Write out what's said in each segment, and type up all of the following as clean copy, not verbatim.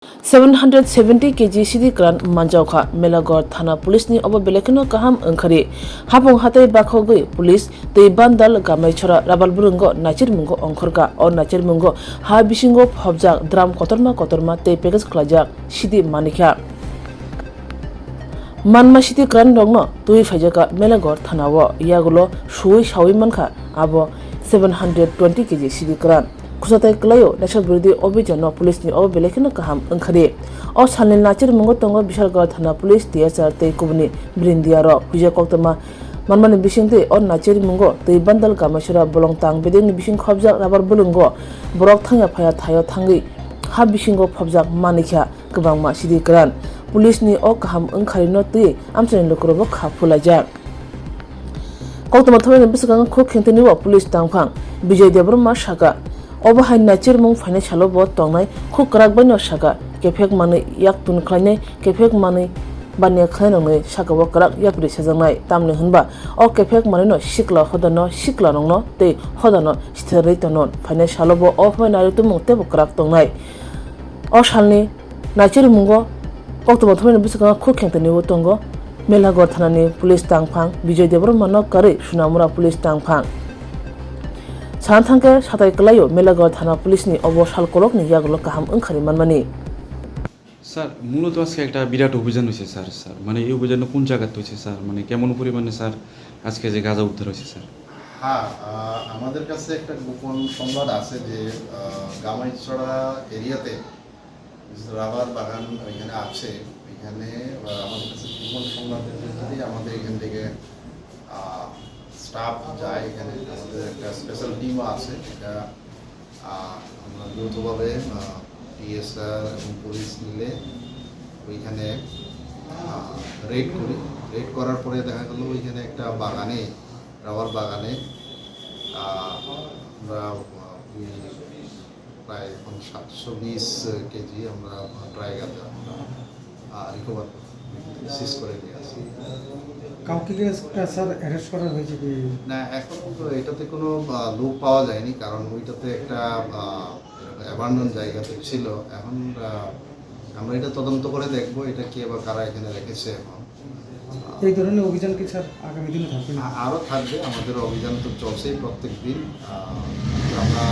770 kg sidi kran manjaukha Melagor Thana Police ni obo belekino kaham angkhari hapung hatai bakhogui police tei bandal gamai chora rabal burungo nachir mungo ongkhorka o nachir mungo ha bisingo phobjak drum kotorma tei package khlajak sidi manikha manma sidi kran rongno tui phaijaka Melagor Thanao yagulo shui shawi mankha abo 720 kg sidi kran kusatai klayo nashal birdi obijano police ni obo belekino kaham angkhari o salin nachir mungo tongo Bishalgarh Thana police TSR tei kubni brindiaro huje koktama manmani bisingte o nachir mungo tei bandal gamashura bolongtang bedeni bising khobjak rabar bulungo borok thangya phaya thayo thangi ha bisingo phobjak manikha kwbangma sidi kran police ni o kaham angkhari no tui amchani lokrobo khapulajak koktama thomeni bisakang khok khenteni wa police tangphang Bijay Debroma Shaka obo hai nachir mung faine chalo bo tongnai khu krak bano saka kefek mani yak tun khlainai kefek mani banya khlainoi saka bo krak yapri sajangnai tamni hunba o kefek mani no sikla nongno tei hodano stherei tonon faine chalo bo o fainari tumung tebo krak tongnai o salni nachir mungo koktoma thomeni bisakang khu khengtani bo tongo Melagor Thanani police tangphang Bijay Debroma no kari Sunamura police tangphang Santhangke satai klayo Melagor Thana police ni obo salkolok ni yagulo kaham angkhari manmani sir মূলত আজকে একটা বিরাট অভিযান হয়েছে sir মানে এই অভিযান কোন জায়গাতে হয়েছে স্যার মানে কেমন পরিমাণে স্যার আজকে যে গাঁজা উদ্ধার হয়েছে স্যার হ্যাঁ আমাদের কাছে একটা গোপন সংবাদ আছে যে গামাইছড়া এরিয়াতে রাবার বাগান এখানে আছে এখানে আমাদের কাছে গোপন সংবাদের ভিত্তিতে আমাদের এখান থেকে স্টাফ যায় এখানে আমাদের একটা স্পেশাল টিমও আছে এটা আমরা যৌথভাবে টিএসআর এবং পুলিশ মিলে ওইখানে রেড করি রেড করার পরে দেখা গেল ওইখানে একটা বাগানে রাবার বাগানে আমরা প্রায় এখন 720 কেজি আমরা ড্রাই গাঁজা রিকভার সিজ করে নিয়ে আসি কাউকে স্যার অ্যারেস্ট করা হয়েছে কি না এখন এটাতে কোনো লোক পাওয়া যায়নি কারণ ওইটাতে একটা অ্যাবান্ডন জায়গাতে ছিল এখন আমরা এটা তদন্ত করে দেখব এটা কে বা কারা এখানে রেখেছে এখন এই ধরনের অভিযান কি স্যার আগামী দিনে থাকবে আরও থাকবে আমাদের অভিযান তো চলছেই প্রত্যেক দিন আমরা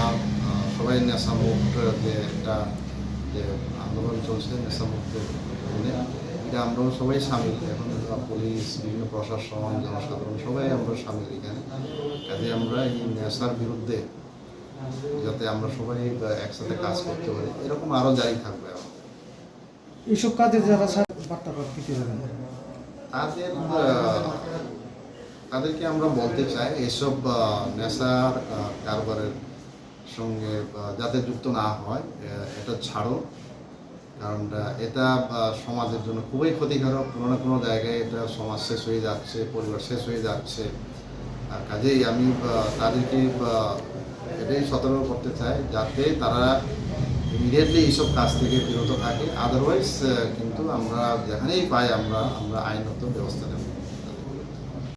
সবাই নেশামুক্ত যে একটা যে আন্দোলন চলছে নেশামুক্ত এটা আমরাও সবাই সামিল এখন পুলিশ বিভিন্ন প্রশাসন জনসাধারণ সবাই আমরা সামিল এখানে কাজে আমরা এই নেশার বিরুদ্ধে যাতে আমরা সবাই একসাথে কাজ করতে পারি এরকম আরও জারি থাকবে এইসব কাজে যারা স্যার বার্তা দিতে যাবেন তাদেরকে আমরা বলতে চাই এসব নেশার কারবারের সঙ্গে যাতে যুক্ত না হয় এটা ছাড়ো কারণ এটা সমাজের জন্য খুবই ক্ষতিকারক কোনো না কোনো জায়গায় এটা সমাজ শেষ হয়ে যাচ্ছে পরিবার শেষ হয়ে যাচ্ছে আর কাজেই আমি তাদেরকে এটাই সতর্ক করতে চাই যাতে তারা ইমিডিয়েটলি এইসব কাজ থেকে বিরত থাকে আদারওয়াইজ কিন্তু আমরা যেখানেই পাই আমরা আইনত ব্যবস্থা নেব